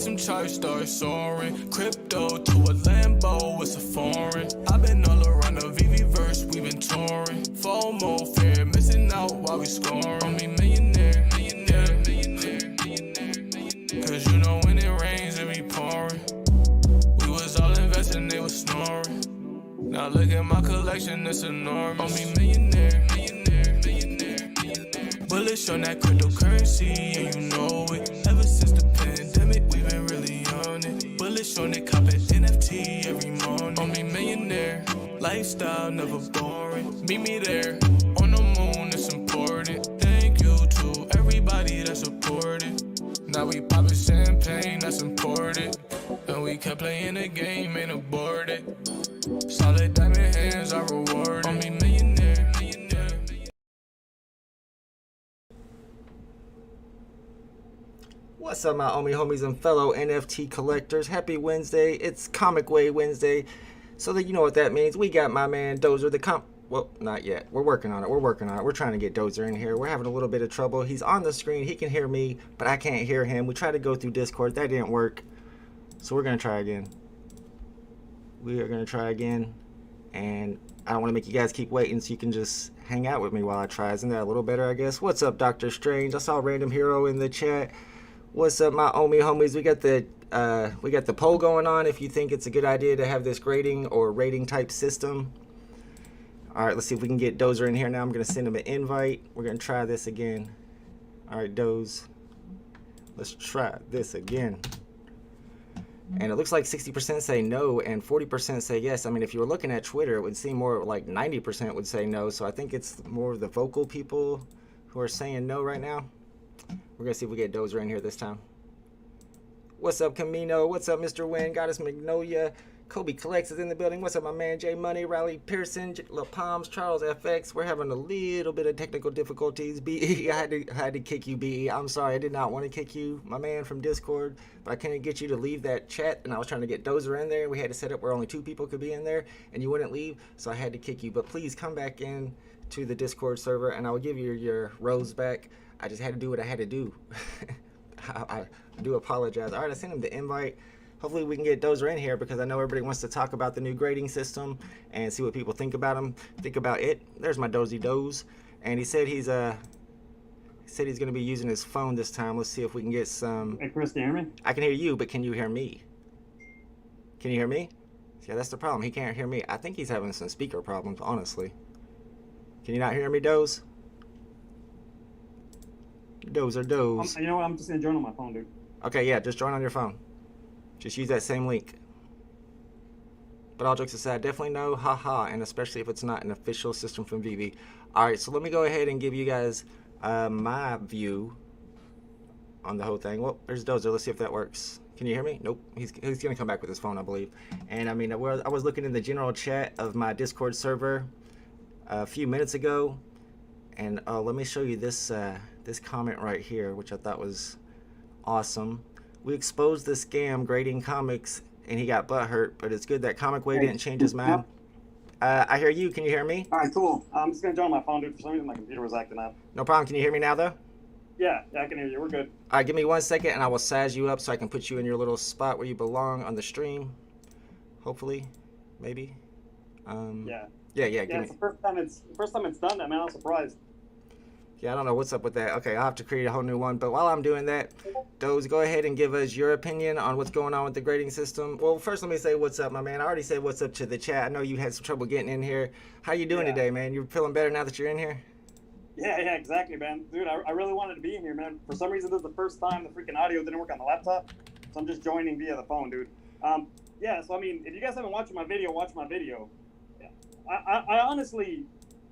Watch them charts start soaring. Crypto to a Lambo, it's a foreign. I've been all around the VeVe verse, we been touring. FOMO, fear, missing out while we scoring. On me millionaire, millionaire, millionaire, millionaire, millionaire. Cause you know when it rains, it be pouring. We was all investing, they was snoring. Now look at my collection, it's enormous. On me millionaire, millionaire, millionaire, millionaire. Bullish on that cryptocurrency, and you know it. Ever since the pandemic, we been really on it. Bullish on it, cop an NFT every morning. On me millionaire, lifestyle never boring. Meet me there, on the moon, it's important. Thank you to everybody that supported. Now we poppin' champagne, that's important. And we kept playing the game, ain't aborted. Solid diamond hands are rewarded. On me millionaire, millionaire, millionaire. What's up, my Omi homies and fellow NFT collectors? Happy Wednesday. It's Comic Way Wednesday. So that you know what that means. We got my man Dozer, well, not yet. We're working on it. We're trying to get Dozer in here. We're having a little bit of trouble. He's on the screen. He can hear me, but I can't hear him. We tried to go through Discord. That didn't work. So we're going to try again. We are going to try again. And I don't want to make you guys keep waiting, so you can just hang out with me while I try. Isn't that a little better, I guess? What's up, Dr. Strange? I saw Random Hero in the chat. What's up, my Omi homies? We got the poll going on if you think it's a good idea to have this grading or rating type system. All right, let's see if we can get Dozer in here now. I'm going to send him an invite. We're going to try this again. All right, Doze. Let's try this again. And it looks like 60% say no and 40% say yes. I mean, if you were looking at Twitter, it would seem more like 90% would say no. So I think it's more of the vocal people who are saying no right now. We're going to see if we get Dozer in here this time. What's up, Camino? What's up, Mr. Wynn? Goddess Magnolia. Kobe Collects is in the building. What's up, my man J Money, Riley Pearson, La Palms, Charles FX. We're having a little bit of technical difficulties. BE, I had to kick you, BE. I'm sorry, I did not want to kick you, my man from Discord, but I couldn't get you to leave that chat, and I was trying to get Dozer in there. We had to set up where only 2 people could be in there, and you wouldn't leave, so I had to kick you. But please come back in to the Discord server, and I will give you your rose back. I just had to do what I had to do. I do apologize. All right, I sent him the invite. Hopefully we can get Dozer in here because I know everybody wants to talk about the new grading system and see what people think about it. There's my Dozy Doze, and he said he's going to be using his phone this time. Let's see if we can get some. Hey, Chris, can you hear me? I can hear you, but can you hear me? Can you hear me? Yeah, that's the problem. He can't hear me. I think he's having some speaker problems, honestly. Can you not hear me, Doze? Dozer Doze. You know what? I'm just gonna join on my phone, dude. Okay, yeah, just join on your phone. Just use that same link. But all jokes aside, definitely no, haha, and especially if it's not an official system from VeVe. All right, so let me go ahead and give you guys my view on the whole thing. Well, there's Dozer. Let's see if that works. Can you hear me? Nope. He's gonna come back with his phone, I believe. And I mean, I was looking in the general chat of my Discord server a few minutes ago, and let me show you this this comment right here, which I thought was awesome. We exposed the scam grading comics, and he got butthurt, but it's good that Comic Way didn't change his mind. I hear you. Can you hear me? All right, cool. I'm just gonna join my phone, dude. For some reason, my computer was acting up. No problem. Can you hear me now, though? Yeah, I can hear you. We're good. All right, give me 1 second, and I will size you up so I can put you in your little spot where you belong on the stream. Hopefully, maybe. Yeah. Yeah. It's the first time it's done that, man. I'm surprised. Yeah, I don't know what's up with that. Okay, I'll have to create a whole new one. But while I'm doing that, Doze, go ahead and give us your opinion on what's going on with the grading system. Well, first let me say what's up, my man. I already said what's up to the chat. I know you had some trouble getting in here. How you doing today, man? You feeling better now that you're in here? Yeah, exactly, man. Dude, I really wanted to be in here, man. For some reason, this is the first time the freaking audio didn't work on the laptop. So I'm just joining via the phone, dude. Yeah, so I mean, if you guys haven't watched my video, watch my video. I honestly,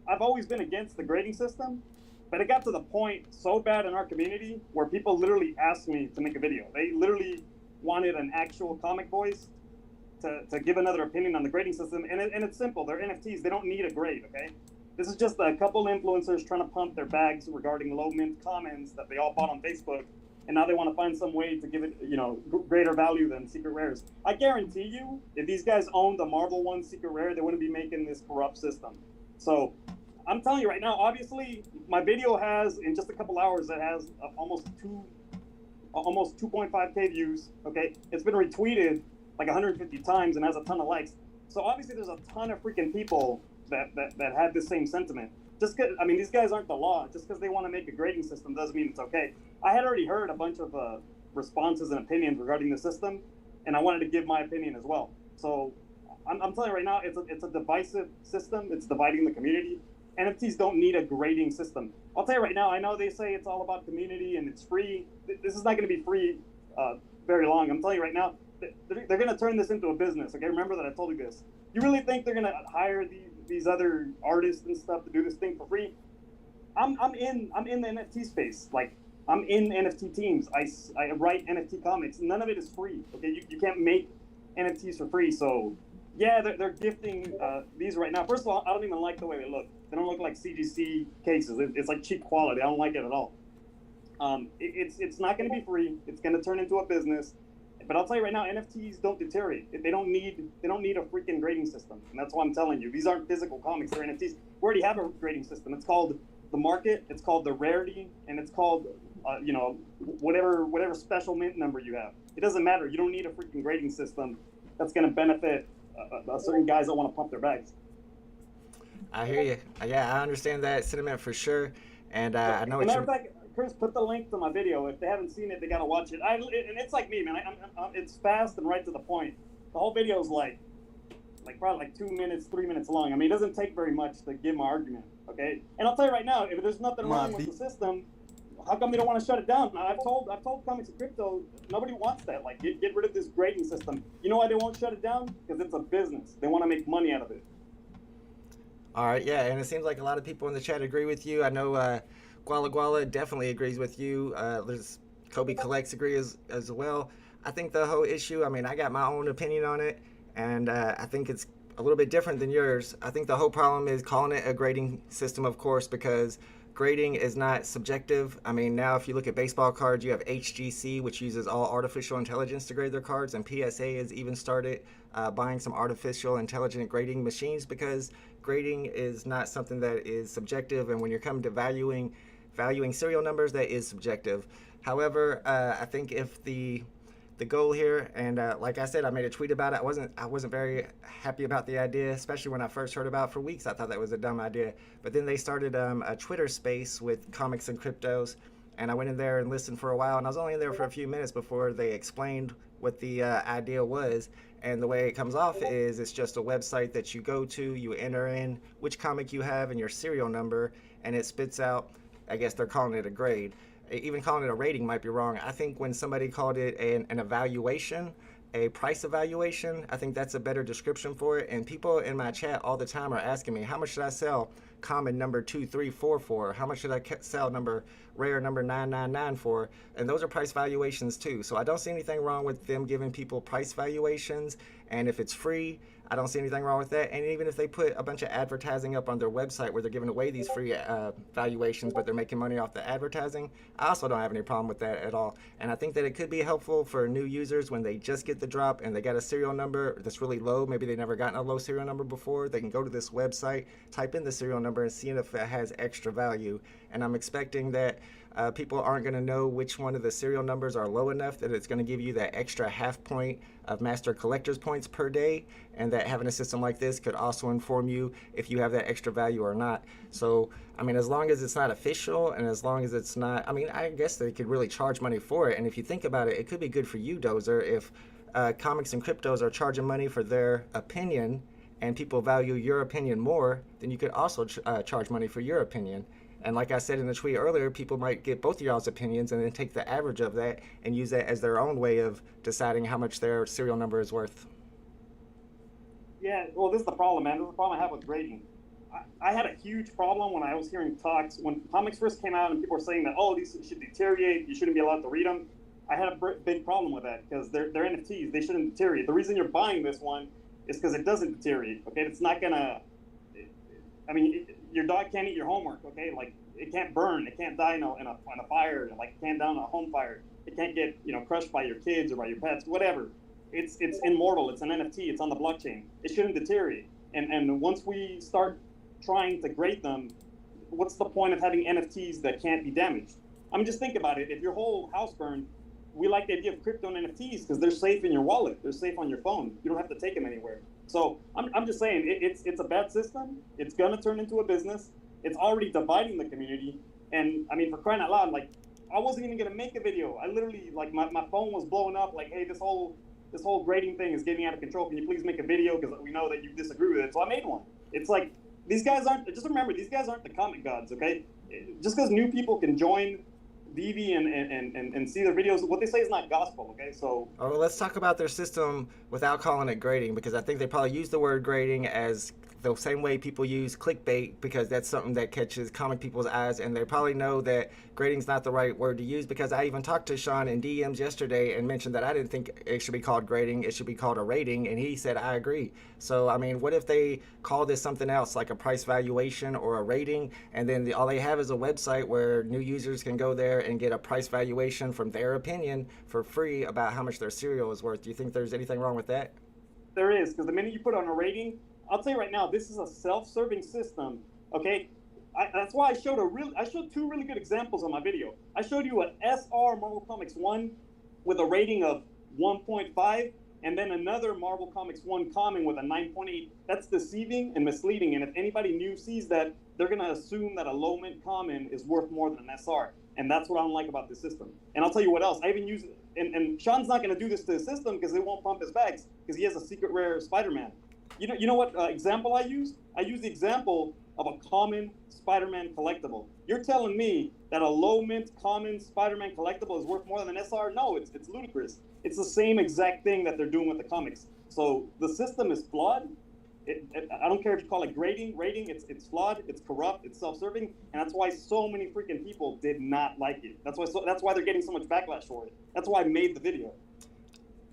I've always been against the grading system. But it got to the point so bad in our community where people literally asked me to make a video. They literally wanted an actual comic voice to give another opinion on the grading system. And it's simple. They're NFTs. They don't need a grade, okay? This is just a couple influencers trying to pump their bags regarding low mint commons that they all bought on Facebook. And now they want to find some way to give it, you know, greater value than secret rares. I guarantee you, if these guys owned the Marvel One secret rare, they wouldn't be making this corrupt system. So I'm telling you right now, obviously, my video has, in just a couple hours, it has almost almost 2.5K views. Okay, it's been retweeted like 150 times and has a ton of likes. So obviously, there's a ton of freaking people that had the same sentiment. Just cause, I mean, these guys aren't the law. Just because they want to make a grading system doesn't mean it's okay. I had already heard a bunch of responses and opinions regarding the system, and I wanted to give my opinion as well. So I'm telling you right now, it's a divisive system. It's dividing the community. NFTs don't need a grading system. I'll tell you right now, I know they say it's all about community and it's free. This is not going to be free very long. I'm telling you right now, they're going to turn this into a business. Okay, remember that I told you this. You really think they're going to hire these other artists and stuff to do this thing for free? I'm in the NFT space. Like, I'm in NFT teams. I write NFT comics. None of it is free. Okay, you can't make NFTs for free. So yeah, they're gifting these right now. First of all, I don't even like the way they look. They don't look like CGC cases. It's like cheap quality. I don't like it at all. It's not going to be free. It's going to turn into a business. But I'll tell you right now, NFTs don't deteriorate. They don't need a freaking grading system. And that's why I'm telling you, these aren't physical comics. They're NFTs. We already have a grading system. It's called the market. It's called the rarity, and it's called whatever special mint number you have. It doesn't matter. You don't need a freaking grading system that's going to benefit certain guys that want to pump their bags. I hear you. Yeah, I understand that sentiment for sure. And I know Matter of fact, Chris, put the link to my video. If they haven't seen it, they got to watch it. And it's like me, man. It's fast and right to the point. The whole video is like probably like 2 minutes, 3 minutes long. I mean, it doesn't take very much to give my argument, okay? And I'll tell you right now, if there's nothing wrong with the system, how come they don't want to shut it down? I've told Comics and Crypto, nobody wants that. Like, get rid of this grading system. You know why they won't shut it down? Because it's a business. They want to make money out of it. All right, yeah, and it seems like a lot of people in the chat agree with you. I know Guala Guala definitely agrees with you. There's Kobe Collects agree as well. I think the whole issue, I mean, I got my own opinion on it, and I think it's a little bit different than yours. I think the whole problem is calling it a grading system, of course, because grading is not subjective. I mean, now if you look at baseball cards, you have HGC, which uses all artificial intelligence to grade their cards, and PSA has even started buying some artificial intelligent grading machines because grading is not something that is subjective, and when you're coming to valuing serial numbers, that is subjective. However, I think if the goal here, and like I said, I made a tweet about it. I wasn't very happy about the idea, especially when I first heard about it. For weeks I thought that was a dumb idea, but then they started a Twitter space with Comics and Cryptos, and I went in there and listened for a while, and I was only in there for a few minutes before they explained what the idea was. And the way it comes off is it's just a website that you go to, you enter in which comic you have and your serial number, and it spits out, I guess they're calling it a grade. Even calling it a rating might be wrong. I think when somebody called it an evaluation, a price evaluation, I think that's a better description for it. And people in my chat all the time are asking me, how much should I sell common number 2344 for? How much should I sell rare number 999 for? And those are price valuations too. So I don't see anything wrong with them giving people price valuations. And if it's free, I don't see anything wrong with that. And even if they put a bunch of advertising up on their website where they're giving away these free valuations, but they're making money off the advertising, I also don't have any problem with that at all. And I think that it could be helpful for new users when they just get the drop and they got a serial number that's really low. Maybe they've never gotten a low serial number before. They can go to this website, type in the serial number, and see if it has extra value. And I'm expecting that people aren't going to know which one of the serial numbers are low enough that it's going to give you that extra half point of master collector's points per day, and that having a system like this could also inform you if you have that extra value or not. So, I mean, as long as it's not official and as long as it's not, I mean, I guess they could really charge money for it. And if you think about it, it could be good for you, Dozer, if Comics and Cryptos are charging money for their opinion and people value your opinion more, then you could also charge money for your opinion. And like I said in the tweet earlier, people might get both of y'all's opinions and then take the average of that and use that as their own way of deciding how much their serial number is worth. Yeah, well, this is the problem, man. This is the problem I have with grading. I had a huge problem when I was hearing talks, when comics first came out and people were saying that, oh, these should deteriorate, you shouldn't be allowed to read them. I had a big problem with that because they're NFTs, they shouldn't deteriorate. The reason you're buying this one is because it doesn't deteriorate, okay? It's not gonna, I mean, your dog can't eat your homework, okay? Like, it can't burn, it can't die in a fire, like it can't die in a home fire. It can't get, crushed by your kids or by your pets, whatever. It's immortal, it's an NFT, it's on the blockchain. It shouldn't deteriorate. And once we start trying to grade them, what's the point of having NFTs that can't be damaged? I mean, just think about it. If your whole house burned, we like the idea of crypto and NFTs because they're safe in your wallet. They're safe on your phone. You don't have to take them anywhere. So I'm just saying it's a bad system. It's going to turn into a business. It's already dividing the community. And I mean, for crying out loud, like, I wasn't even going to make a video. I literally, like, my phone was blowing up. Like, hey, this whole grading thing is getting out of control. Can you please make a video? Because we know that you disagree with it. So I made one. It's like, these guys aren't, just remember, these guys aren't the comic gods, okay? Just because new people can join VeVe and see their videos, what they say is not gospel, okay? So. Oh, well, let's talk about their system without calling it grading, because I think they probably use the word grading as the same way people use clickbait, because that's something that catches comic people's eyes, and they probably know that grading's not the right word to use, because I even talked to Sean in DMs yesterday and mentioned that I didn't think it should be called grading, it should be called a rating, and he said I agree. So I mean, what if they call this something else, like a price valuation or a rating, and then all they have is a website where new users can go there and get a price valuation from their opinion for free about how much their cereal is worth? Do you think there's anything wrong with that? There is, because the minute you put on a rating, I'll tell you right now, this is a self-serving system, okay? That's why I showed two really good examples on my video. I showed you an SR Marvel Comics 1 with a rating of 1.5, and then another Marvel Comics 1 common with a 9.8. That's deceiving and misleading, and if anybody new sees that, they're gonna assume that a low mint common is worth more than an SR, and that's what I don't like about this system. And I'll tell you what else, I even use it, and Sean's not gonna do this to the system because it won't pump his bags, because he has a secret rare Spider-Man. You know what example I used? I used the example of a common Spider-Man collectible. You're telling me that a low mint common Spider-Man collectible is worth more than an SR? No, it's ludicrous. It's the same exact thing that they're doing with the comics. So the system is flawed. I don't care if you call it grading, rating. It's flawed. It's corrupt. It's self-serving, and that's why so many freaking people did not like it. That's why they're getting so much backlash for it. That's why I made the video.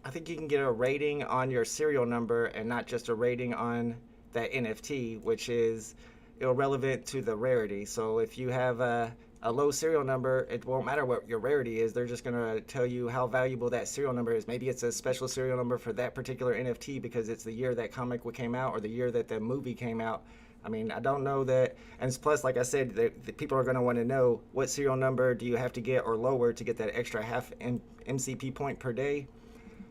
I think you can get a rating on your serial number and not just a rating on that NFT, which is irrelevant to the rarity. So if you have a low serial number, it won't matter what your rarity is. They're just going to tell you how valuable that serial number is. Maybe it's a special serial number for that particular NFT because it's the year that comic came out or the year that the movie came out. I mean, I don't know that. And plus, like I said, the people are going to want to know what serial number do you have to get or lower to get that extra half MCP point per day.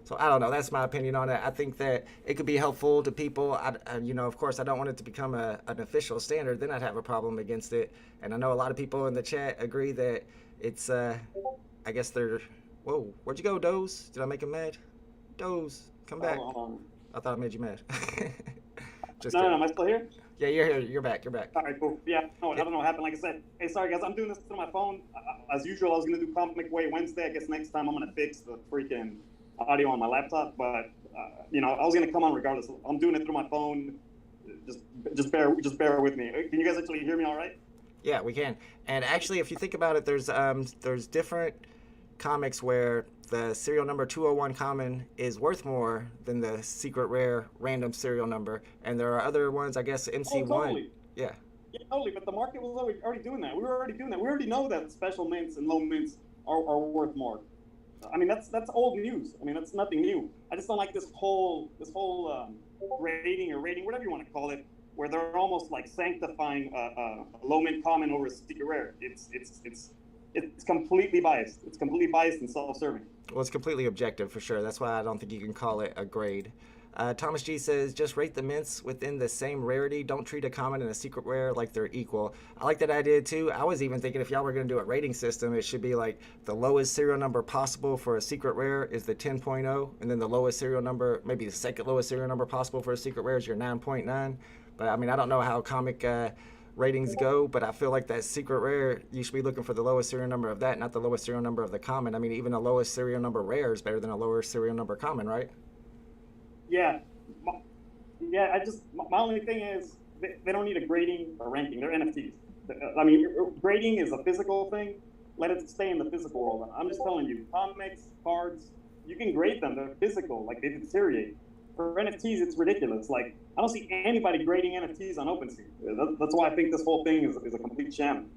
So I don't know. That's my opinion on it. I think that it could be helpful to people. Of course, I don't want it to become an official standard. Then I'd have a problem against it. And I know a lot of people in the chat agree that it's, I guess they're, whoa, where'd you go, Doze? Did I make him mad? Doze, come back. I thought I made you mad. No, am I still here? Yeah, you're here. You're back. All right, cool. Yeah, I don't know what happened. Like I said, hey, sorry guys, I'm doing this through my phone. As usual, I was gonna do Comic Way Wednesday. I guess next time I'm gonna fix the freaking audio on my laptop, but I was gonna come on regardless. I'm doing it through my phone. Just bear with me. Can you guys actually hear me all right? Yeah, we can. And actually, if you think about it, there's different comics where the serial number 201 common is worth more than the secret rare random serial number, and there are other ones, I guess MC1. Oh, totally. Yeah, totally. But the market was already doing that. We were already doing that. We already know that special mints and low mints are worth more. I mean, that's old news. I mean, that's nothing new. I just don't like this whole rating or rating, whatever you want to call it, where they're almost like sanctifying a low mint common over a secret rare. It's completely biased. It's completely biased and self-serving. Well, it's completely objective for sure. That's why I don't think you can call it a grade. Thomas G says, just rate the mints within the same rarity. Don't treat a common and a secret rare like they're equal. I like that idea too. I was even thinking if y'all were going to do a rating system, it should be like the lowest serial number possible for a secret rare is the 10.0, and then the lowest serial number, maybe the second lowest serial number possible for a secret rare is your 9.9. But I mean, I don't know how comic ratings go, but I feel like that secret rare, you should be looking for the lowest serial number of that, not the lowest serial number of the common. I mean, even the lowest serial number rare is better than a lower serial number common, right? Yeah, my only thing is they don't need a grading or ranking. They're NFTs. I mean, grading is a physical thing. Let it stay in the physical world. I'm just telling you, comics, cards, you can grade them. They're physical, like they deteriorate. For NFTs, it's ridiculous. Like, I don't see anybody grading NFTs on OpenSea. That's why I think this whole thing is a complete sham.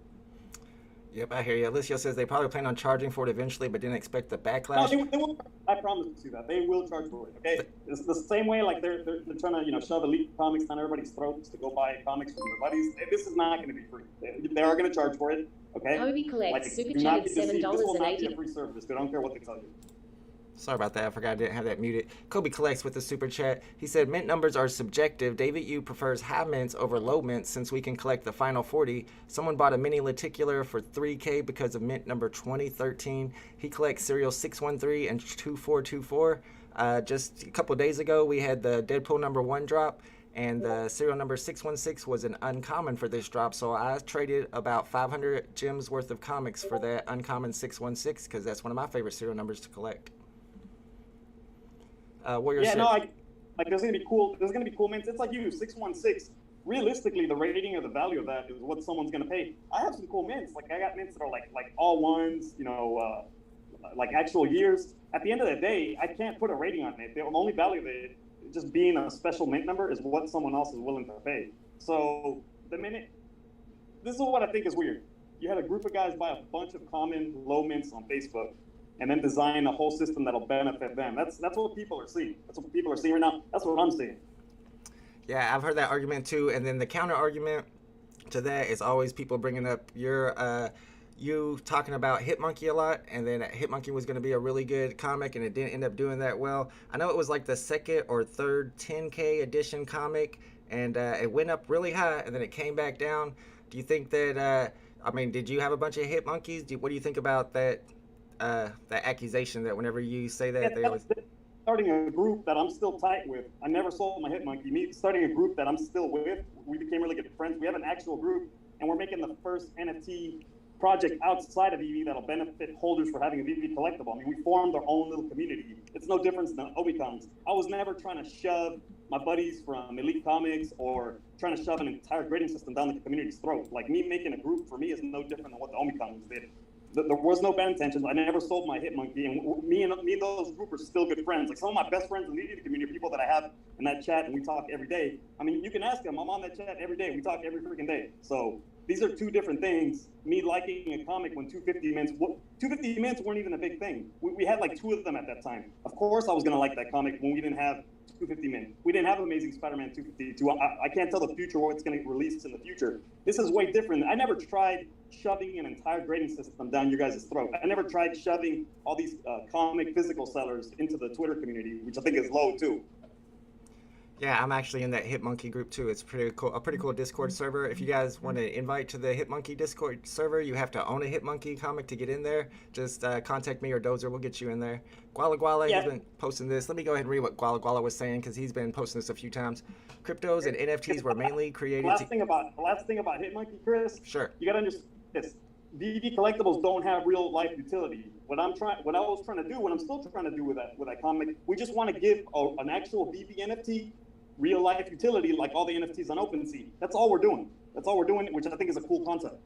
Yep, I hear you. Alicia says they probably plan on charging for it eventually, but didn't expect the No, backlash. they will. I promise you that they will charge for it. Okay, it's the same way like they're trying to shove elite comics down everybody's throats to go buy comics from their buddies. This is not going to be free. They are going to charge for it. Okay, Kobe collects super do not chatted be deceived. This will not be $7.80. a free service. I don't care what they tell you. Sorry about that. I forgot I didn't have that muted. Kobe collects with the super chat. He said mint numbers are subjective. David Yu prefers high mints over low mints since we can collect the final 40. Someone bought a mini lenticular for $3K because of mint number 2013. He collects serial 613 and 2424. Just a couple days ago, we had the Deadpool number 1 drop, and the serial number 616 was an uncommon for this drop, so I traded about 500 gems worth of comics for that uncommon 616 because that's one of my favorite serial numbers to collect. Yeah, no, like there's gonna be cool. There's gonna be cool mints. It's like you 616. Realistically, the rating or the value of that is what someone's gonna pay. I have some cool mints. Like I got mints that are like all ones. Like actual years. At the end of the day, I can't put a rating on it. The only value of it, just being a special mint number, is what someone else is willing to pay. So the minute, this is what I think is weird. You had a group of guys buy a bunch of common low mints on Facebook, and then design a whole system that'll benefit them. That's what people are seeing. That's what people are seeing right now. That's what I'm seeing. Yeah, I've heard that argument too. And then the counter argument to that is always people bringing up you talking about Hitmonkey a lot, and then Hitmonkey was going to be a really good comic, and it didn't end up doing that well. I know it was like the second or third 10K edition comic, and it went up really high, and then it came back down. Do you think that, did you have a bunch of Hitmonkeys? What do you think about that accusation that whenever you say that, they always... Starting a group that I'm still tight with. I never sold my Hitmonkey. Me starting a group that I'm still with, we became really good friends. We have an actual group, and we're making the first NFT project outside of VeVe that'll benefit holders for having a VeVe collectible. I mean, we formed our own little community. It's no different than Obi-Cons. I was never trying to shove my buddies from Elite Comics or trying to shove an entire grading system down the community's throat. Like, me making a group for me is no different than what the Obi-Cons did. There was no bad intentions. I never sold my Hitmonkey, and me and those group are still good friends. Like, some of my best friends in the VeVe community are people that I have in that chat, and we talk every day. I mean, you can ask them. I'm on that chat every day. We talk every freaking day. So these are two different things. Me liking a comic when 250 mints weren't even a big thing. We had like 2 of them at that time. Of course I was going to like that comic when we didn't have 250 mint. We didn't have Amazing Spider-Man 252. I can't tell the future what's going to get released in the future. This is way different. I never tried shoving an entire grading system down your guys' throat. I never tried shoving all these comic physical sellers into the Twitter community, which I think is low too. Yeah, I'm actually in that Hitmonkey group too. It's a pretty cool Discord server. If you guys want to invite to the Hitmonkey Discord server, you have to own a Hitmonkey comic to get in there. Just contact me or Dozer. We'll get you in there. Guala has been posting this. Let me go ahead and read what Guala was saying because he's been posting this a few times. Cryptos and NFTs were mainly created. The last thing about Hitmonkey, Chris. Sure. You gotta understand this. VeVe collectibles don't have real life utility. What I was trying to do, what I'm still trying to do with that comic, we just want to give an actual VeVe NFT real life utility, like all the NFTs on OpenSea. That's all we're doing. Which I think is a cool concept.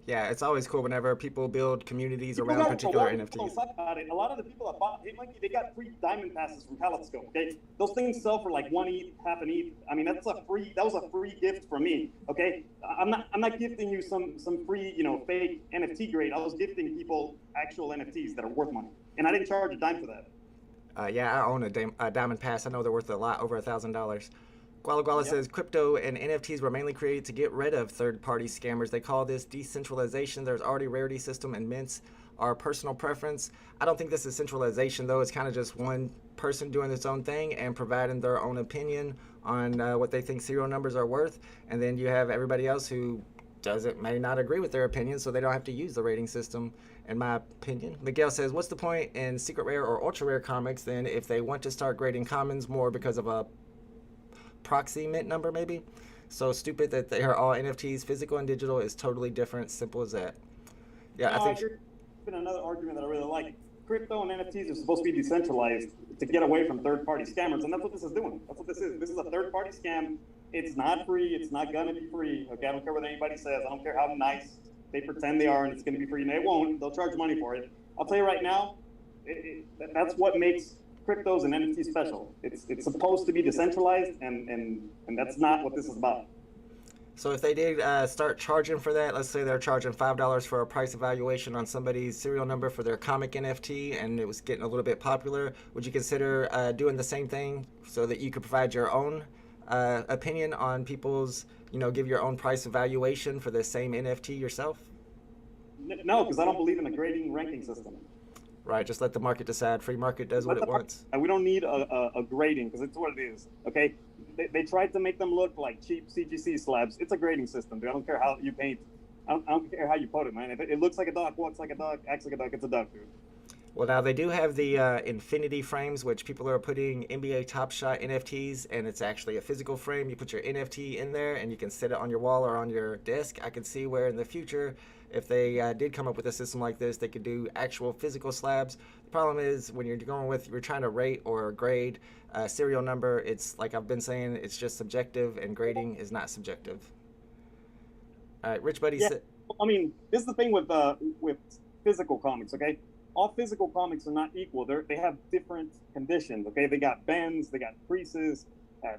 Yeah, it's always cool whenever people build communities around particular NFTs. About it. A lot of the people that bought Hitmonkey, they got free diamond passes from Telescope. Okay, those things sell for like 1 ETH, half an ETH. I mean, that was a free gift from me. Okay, I'm not gifting you some free fake NFT grade. I was gifting people actual NFTs that are worth money, and I didn't charge a dime for that. Yeah, I own a diamond pass. I know they're worth a lot, over $1,000. Guala says crypto and NFTs were mainly created to get rid of third-party scammers. They call this decentralization. There's already rarity system, and mints are personal preference. I don't think this is centralization though. It's kind of just one person doing its own thing and providing their own opinion on what they think serial numbers are worth, and then you have everybody else who may not agree with their opinion, so they don't have to use the rating system, in my opinion. Miguel says, what's the point in secret rare or ultra rare comics then if they want to start grading commons more because of a proxy mint number maybe? So stupid that they are all NFTs. Physical and digital is totally different. Simple as that. Yeah, I think... Been another argument that I really like. Crypto and NFTs are supposed to be decentralized to get away from third-party scammers, and that's what this is doing. That's what this is. This is a third-party scam. It's not free. It's not gonna be free. Okay, I don't care what anybody says. I don't care how nice they pretend they are, and it's gonna be free. And they won't. They'll charge money for it. I'll tell you right now, that's what makes cryptos and NFTs special. It's supposed to be decentralized, and that's not what this is about. So if they did start charging for that, let's say they're charging $5 for a price evaluation on somebody's serial number for their comic NFT, and it was getting a little bit popular, would you consider doing the same thing so that you could provide your own opinion on people's, give your own price evaluation for the same NFT yourself? No, because I don't believe in a grading ranking system. Right, just let the market decide. Free market does what it wants. We don't need a grading because it's what it is. Okay, they tried to make them look like cheap CGC slabs. It's a grading system, dude. I don't care how you paint. I don't care how you put it, man. If it looks like a duck, walks like a duck, acts like a duck, it's a duck, dude. Well, now they do have the infinity frames, which people are putting NBA Top Shot NFTs, and it's actually a physical frame. You put your NFT in there, and you can set it on your wall or on your desk. I could see where in the future, if they did come up with a system like this, they could do actual physical slabs. The problem is when you're trying to rate or grade a serial number, it's like I've been saying, it's just subjective, and grading is not subjective. All right, Rich Buddy said. I mean, this is the thing with physical comics, okay? All physical comics are not equal. They have different conditions, okay? They got bends, they got creases,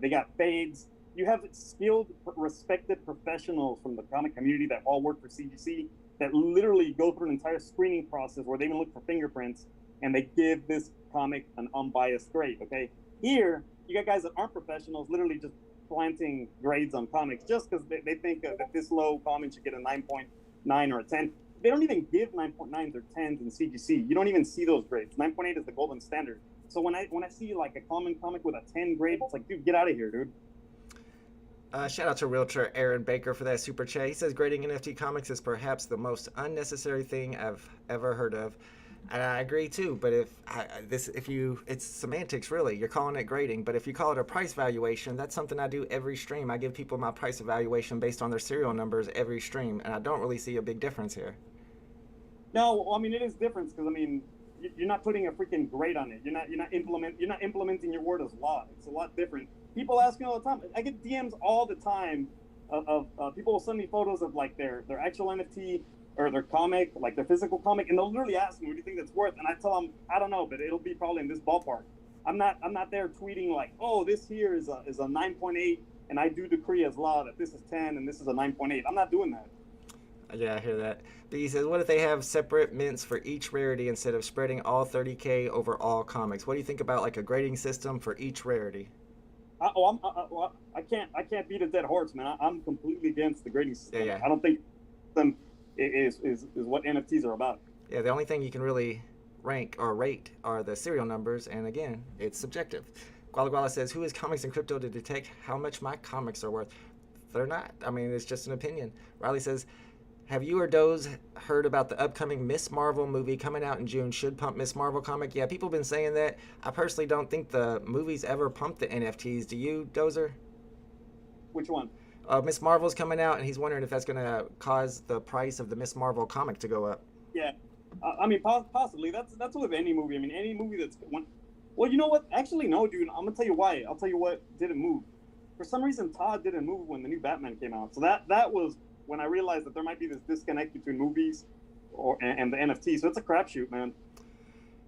they got fades. You have skilled, respected professionals from the comic community that all work for CGC that literally go through an entire screening process where they even look for fingerprints and they give this comic an unbiased grade, okay? Here, you got guys that aren't professionals literally just planting grades on comics just because they think that this low comic should get a 9.9 or a 10. They don't even give 9.9s or 10s in CGC. You don't even see those grades. 9.8 is the golden standard. So when I see like a common comic with a 10 grade, it's like, dude, get out of here, dude. Shout out to Realtor Aaron Baker for that super chat. He says grading NFT comics is perhaps the most unnecessary thing I've ever heard of. And I agree too, but it's semantics really. You're calling it grading, but if you call it a price valuation, that's something I do every stream. I give people my price evaluation based on their serial numbers every stream, and I don't really see a big difference here. No, I mean it is different because I mean you're not putting a freaking grade on it. You're not implementing your word as law. It's a lot different. People ask me all the time. I get DMs all the time of people will send me photos of like their actual NFT or their comic, like their physical comic, and they'll literally ask me, "What do you think that's worth?" And I tell them, "I don't know, but it'll be probably in this ballpark." I'm not there tweeting like, "Oh, this here is a 9.8, and I do decree as law that this is 10 and this is a 9.8." I'm not doing that. Yeah, I hear that. But he says, what if they have separate mints for each rarity instead of spreading all 30K over all comics? What do you think about like a grading system for each rarity? I can't beat a dead horse, man. I'm completely against the grading system. Yeah. I don't think them is what NFTs are about. Yeah, the only thing you can really rank or rate are the serial numbers, and again, it's subjective. Guala Guala says, who is comics and crypto to detect how much my comics are worth? They're not. I mean, it's just an opinion. Riley says, have you or Doze heard about the upcoming Miss Marvel movie coming out in June? Should pump Miss Marvel comic? Yeah, people have been saying that. I personally don't think the movies ever pumped the NFTs. Do you, Dozer? Which one? Miss Marvel's coming out, and he's wondering if that's going to cause the price of the Miss Marvel comic to go up. Yeah, I mean, possibly. That's with any movie. I mean, any movie that's well, you know what? Actually, no, dude. I'm gonna tell you why. I'll tell you what didn't move. For some reason, Todd didn't move when the new Batman came out. So that was when I realized that there might be this disconnect between movies and the NFT. So it's a crapshoot, man.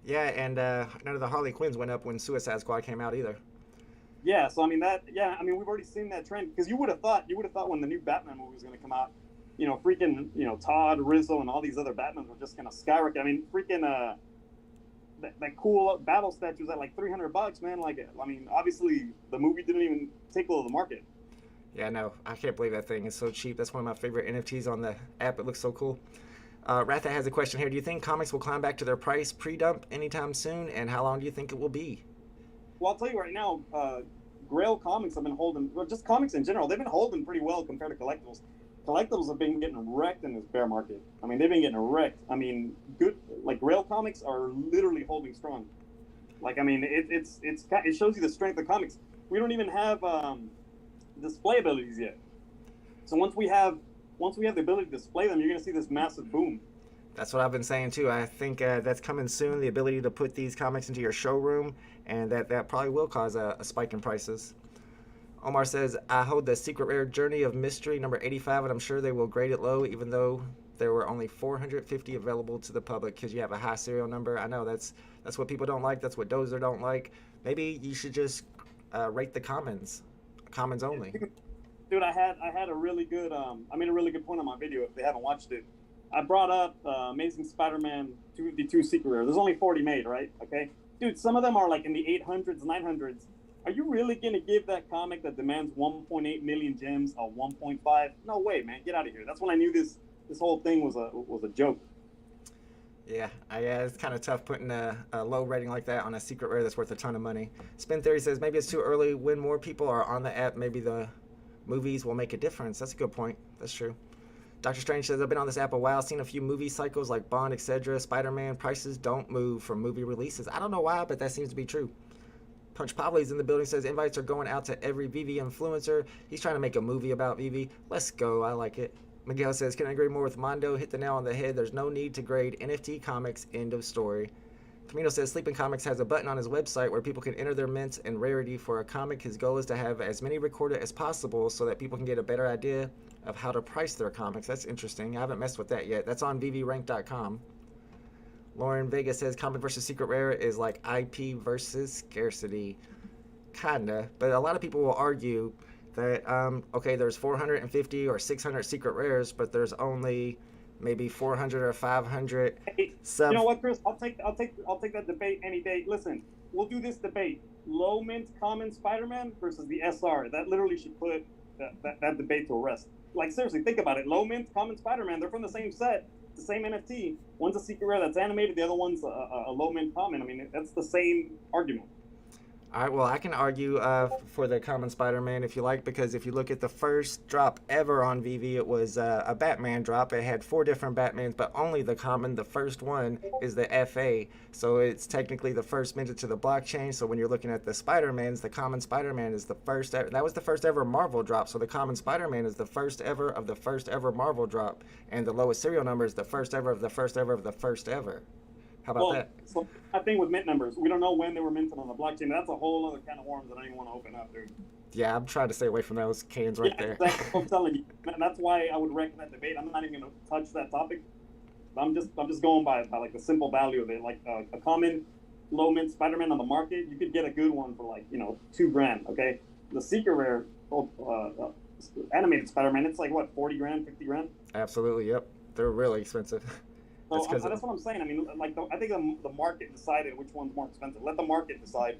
Yeah, and none of the Harley Quinns went up when Suicide Squad came out either. Yeah, so I mean we've already seen that trend because you would have thought when the new Batman movie was going to come out, freaking Todd, Rizzo, and all these other Batmans were just going to skyrocket. I mean, freaking that cool battle statues at like $300, man. Like, I mean, obviously the movie didn't even take all of the market. Yeah, no, I can't believe that thing is so cheap. That's one of my favorite NFTs on the app. It looks so cool. Ratha has a question here. Do you think comics will climb back to their price pre-dump anytime soon, and how long do you think it will be? Well, I'll tell you right now, Grail comics have been holding, well, just comics in general, they've been holding pretty well compared to collectibles. Collectibles have been getting wrecked in this bear market. I mean, they've been getting wrecked. I mean, Grail comics are literally holding strong. Like, I mean, it shows you the strength of comics. We don't even have display abilities yet. So once we have the ability to display them, you're going to see this massive boom. That's what I've been saying too. I think that's coming soon, the ability to put these comics into your showroom, and that probably will cause a spike in prices. Omar says, I hold the Secret Rare Journey of Mystery number 85, and I'm sure they will grade it low, even though there were only 450 available to the public because you have a high serial number. I know that's what people don't like. That's what Dozer don't like. Maybe you should just rate the commons only. dude, I had a really good I made a really good point on my video if they haven't watched it. I brought up Amazing Spider-Man 252 Secret Rare. There's only 40 made, right? Okay, dude, some of them are like in the 800s, 900s. Are you really gonna give that comic that demands 1.8 million gems a 1.5? No way, man. Get out of here. That's when I knew this whole thing was a joke. Yeah, it's kind of tough putting a low rating like that on a secret rare that's worth a ton of money. Spin Theory says maybe it's too early. When more people are on the app, maybe the movies will make a difference. That's a good point. That's true. Dr. Strange says, I've been on this app a while, seen a few movie cycles like Bond, etc. Spider-Man prices don't move from movie releases. I don't know why, but that seems to be true. Punch Pavley's in the building, says invites are going out to every VeVe influencer. He's trying to make a movie about VeVe. Let's go. I like it. Miguel says, can I agree more with Mondo? Hit the nail on the head. There's no need to grade NFT comics. End of story. Camino says, Sleeping Comics has a button on his website where people can enter their mints and rarity for a comic. His goal is to have as many recorded as possible so that people can get a better idea of how to price their comics. That's interesting. I haven't messed with that yet. That's on VeVeRank.com. Lauren Vega says, comic versus secret rare is like IP versus scarcity. Kinda. But a lot of people will argue that okay, there's 450 or 600 secret rares, but there's only maybe 400 or 500 Hey, you know what, Chris? I'll take that debate any day. Listen, we'll do this debate: low mint common Spider-Man versus the SR. That literally should put that debate to rest. Like, seriously, think about it: low mint common Spider-Man. They're from the same set, the same NFT. One's a secret rare that's animated, the other one's a low mint common. I mean, that's the same argument. All right, well, I can argue for the common Spider-Man if you like, because if you look at the first drop ever on VeVe, it was a Batman drop. It had 4 different Batmans, but only the common. The first one is the FA, so it's technically the first minted to the blockchain. So when you're looking at the Spider-Mans, the common Spider-Man is the first ever. That was the first ever Marvel drop, so the common Spider-Man is the first ever of the first ever Marvel drop, and the lowest serial number is the first ever of the first ever of the first ever. How about that? So I think with mint numbers, we don't know when they were minted on the blockchain. That's a whole other can of worms that I don't even want to open up, dude. Yeah, I'm trying to stay away from those cans right there. Exactly what I'm telling you. And that's why I would recommend that debate. I'm not even going to touch that topic. I'm just going by like the simple value of it. Like a common low mint Spider-Man on the market, you could get a good one for like, $2,000. Okay, the secret rare animated Spider-Man, it's like what, 40 grand, 50 grand? Absolutely, yep. They're really expensive. So that's what I'm saying. I mean, like I think the market decided which one's more expensive. Let the market decide.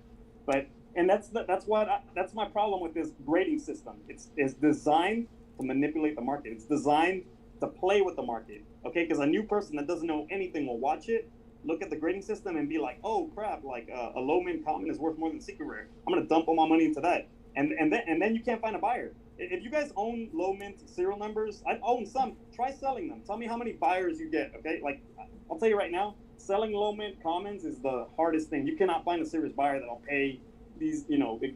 And that's my problem with this grading system. It's designed to manipulate the market. It's designed to play with the market. Okay, because a new person that doesn't know anything will watch it, look at the grading system, and be like, oh crap, like a low mint common is worth more than secret rare. I'm gonna dump all my money into that, and then you can't find a buyer. If you guys own low mint serial numbers, I own some. Try selling them. Tell me how many buyers you get. Okay, like I'll tell you right now, selling low mint commons is the hardest thing. You cannot find a serious buyer that'll pay these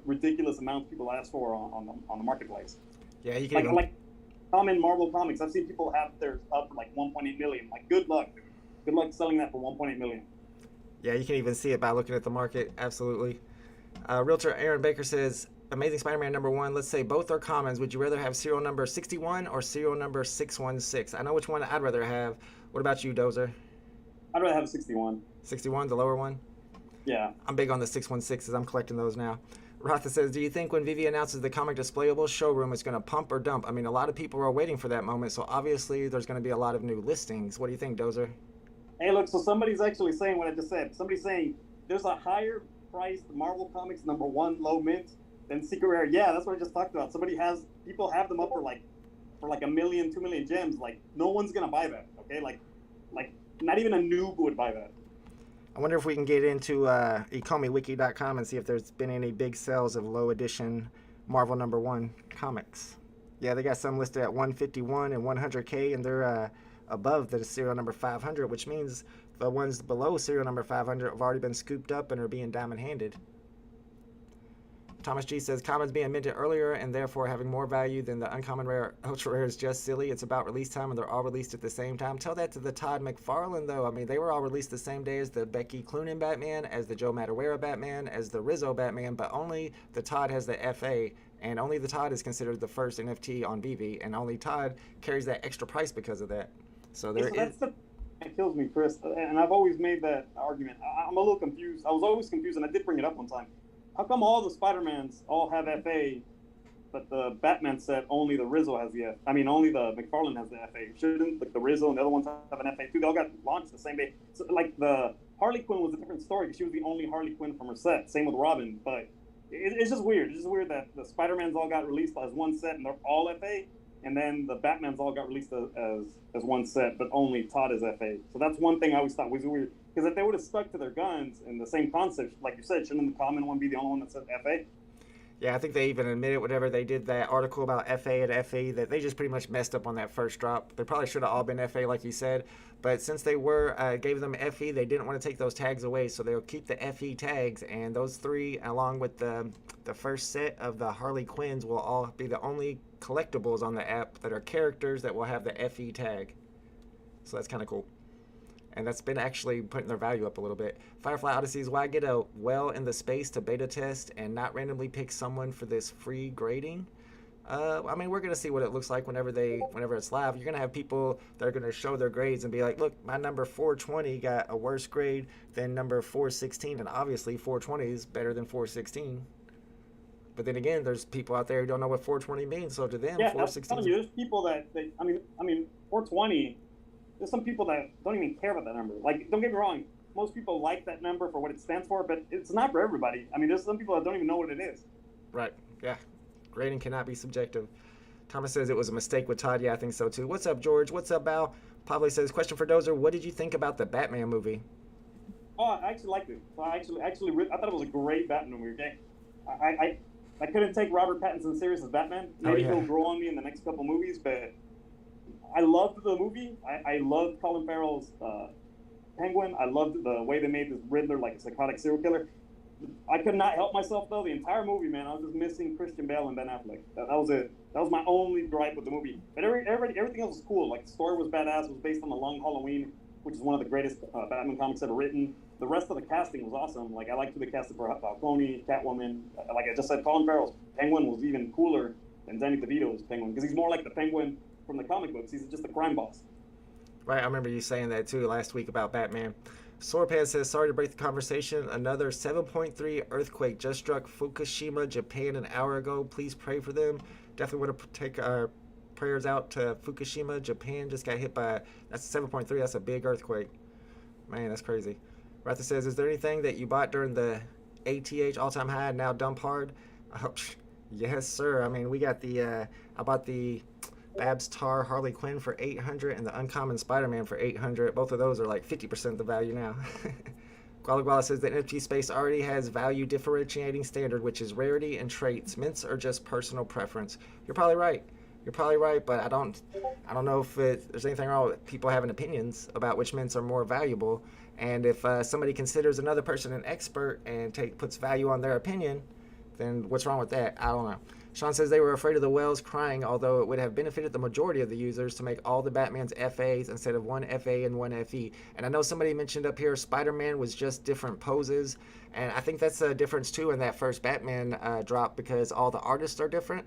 ridiculous amounts people ask for on the marketplace. Yeah, you can like common Marvel comics. I've seen people have theirs up for like 1.8 million. Like, good luck, dude. Good luck selling that for 1.8 million. Yeah, you can even see it by looking at the market. Absolutely. Realtor Aaron Baker says, Amazing Spider-Man #1, let's say both are commons. Would you rather have serial number 61 or serial number 616? I know which one I'd rather have. What about you, Dozer? I'd rather have 61. 61, the lower one? Yeah. I'm big on the 616s. I'm collecting those now. Rotha says, do you think when VeVe announces the comic displayable showroom, it's going to pump or dump? I mean, a lot of people are waiting for that moment, so obviously there's going to be a lot of new listings. What do you think, Dozer? Hey, look, so somebody's actually saying what I just said. Somebody's saying there's a higher priced Marvel Comics #1 low mint than secret rare. Yeah, that's what I just talked about. People have them up for like 1 million, 2 million gems. Like, no one's gonna buy that. Okay, like not even a noob would buy that. I wonder if we can get into economiwiki.com and see if there's been any big sales of low edition Marvel #1 comics. Yeah, they got some listed at 151 and 100K, and they're above the serial number 500, which means the ones below serial number 500 have already been scooped up and are being diamond-handed. Thomas G says, commons being minted earlier and therefore having more value than the uncommon rare ultra rare is just silly. It's about release time and they're all released at the same time. Tell that to the Todd McFarlane, though. I mean, they were all released the same day as the Becky Cloonan Batman, as the Joe Madureira Batman, as the Rizzo Batman, but only the Todd has the FA, and only the Todd is considered the first NFT on VeVe, and only Todd carries that extra price because of that. So there is... It kills me, Chris, and I've always made that argument. I'm a little confused. I was always confused, and I did bring it up one time. How come all the Spider-Mans all have FA, but the Batman set only the Rizzo has the only the McFarlane has the FA. Shouldn't like the Rizzo and the other ones have an FA too? They all got launched the same day. So like the Harley Quinn was a different story because she was the only Harley Quinn from her set. Same with Robin, but it's just weird. It's just weird that the Spider-Mans all got released as one set and they're all FA, and then the Batmans all got released as one set, but only Todd is FA. So that's one thing I always thought was weird. Because if they would have stuck to their guns and the same concept, like you said, shouldn't the common one be the only one that says FA? Yeah, I think they even admitted whenever they did that article about FA and FE that they just pretty much messed up on that first drop. They probably should have all been FA like you said, but since they gave them FE, they didn't want to take those tags away, so they'll keep the FE tags, and those three, along with the first set of the Harley Quinns, will all be the only collectibles on the app that are characters that will have the FE tag. So that's kind of cool. And that's been actually putting their value up a little bit. Firefly Odysseys, why get a well in the space to beta test and not randomly pick someone for this free grading? I mean, we're going to see what it looks like whenever it's live. You're going to have people that are going to show their grades and be like, look, my number 420 got a worse grade than number 416. And obviously 420 is better than 416. But then again, there's people out there who don't know what 420 means. So to them, 416. There's people that, 420... There's some people that don't even care about that number. Like, don't get me wrong, most people like that number for what it stands for, but it's not for everybody. I mean, there's some people that don't even know what it is. Right, yeah. Grading cannot be subjective. Thomas says it was a mistake with Todd. Yeah, I think so too. What's up, George? What's up, Al? Pavli says, question for Dozer, what did you think about the Batman movie? Oh, I actually liked it. I thought it was a great Batman movie, okay? I couldn't take Robert Pattinson serious as Batman. Maybe he'll grow on me in the next couple movies, but I loved the movie. I loved Colin Farrell's Penguin. I loved the way they made this Riddler like a psychotic serial killer. I could not help myself though. The entire movie, man, I was just missing Christian Bale and Ben Affleck. That was it. That was my only gripe with the movie. But everything else was cool. Like the story was badass. It was based on The Long Halloween, which is one of the greatest Batman comics ever written. The rest of the casting was awesome. Like I liked who they casted for Falcone, Catwoman. Like I just said, Colin Farrell's Penguin was even cooler than Danny DeVito's Penguin because he's more like the Penguin from the comic books. He's just a crime boss. Right, I remember you saying that too last week about Batman. Sorpad says, sorry to break the conversation. Another 7.3 earthquake just struck Fukushima, Japan an hour ago. Please pray for them. Definitely want to take our prayers out to Fukushima. Japan just got hit by, that's 7.3, that's a big earthquake. Man, that's crazy. Ratha says, is there anything that you bought during the ATH all-time high and now dump hard? Yes, sir. I mean, we got I bought the Babs Tar Harley Quinn for $800 and the Uncommon Spider-Man for $800. Both of those are like 50% the value now. Guala Guala says the NFT space already has value differentiating standard, which is rarity and traits. Mints are just personal preference. You're probably right. But I don't know if there's anything wrong with people having opinions about which mints are more valuable. And if somebody considers another person an expert and puts value on their opinion, then what's wrong with that? I don't know. Sean says they were afraid of the whales crying, although it would have benefited the majority of the users to make all the Batman's FAs instead of one FA and one FE. And I know somebody mentioned up here Spider-Man was just different poses, and I think that's a difference too in that first Batman drop because all the artists are different.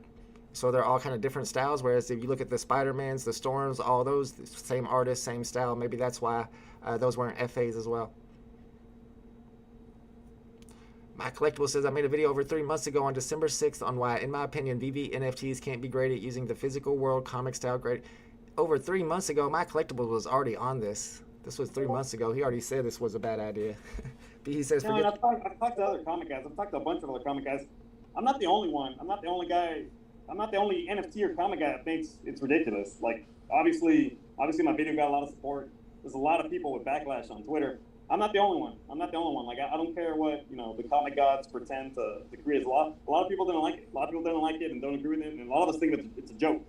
So they're all kind of different styles, whereas if you look at the Spider-Mans, the Storms, all those, same artist, same style. Maybe that's why those weren't FAs as well. My Collectible says, I made a video over 3 months ago on December 6th on why, in my opinion, VeVe NFTs can't be graded using the physical world comic style grade. Over 3 months ago, my Collectible was already on this. This was 3 months ago. He already said this was a bad idea. He says, I've talked to other comic guys. I've talked to a bunch of other comic guys. I'm not the only one. I'm not the only guy. I'm not the only NFT or comic guy that thinks it's ridiculous. Like, obviously my video got a lot of support. There's a lot of people with backlash on Twitter. I'm not the only one. Like, I don't care what, the comic gods pretend to create. A lot of people didn't like it. A lot of people didn't like it and don't agree with it. And a lot of us think that it's a joke.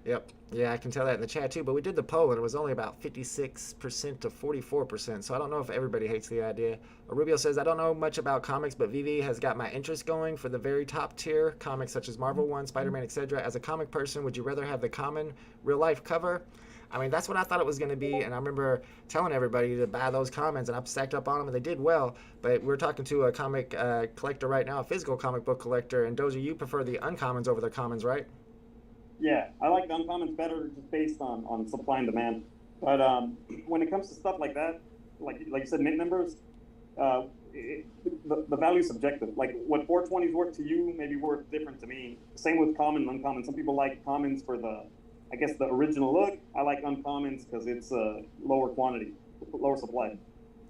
Yep. Yeah, I can tell that in the chat too. But we did the poll and it was only about 56% to 44%. So I don't know if everybody hates the idea. Rubio says, I don't know much about comics, but VeVe has got my interest going for the very top tier comics such as Marvel 1, Spider-Man, etc. As a comic person, would you rather have the common real life cover? I mean, that's what I thought it was going to be, and I remember telling everybody to buy those commons, and I stacked up on them, and they did well. But we're talking to a comic collector right now, a physical comic book collector, and Dozer, you prefer the uncommons over the commons, right? Yeah, I like the uncommons better just based on supply and demand. But when it comes to stuff like that, like you said, mint numbers, the value is subjective. Like what 420 is worth to you may be worth different to me. Same with common and uncommon. Some people like commons for I guess the original look. I like uncommons because it's a lower quantity, lower supply.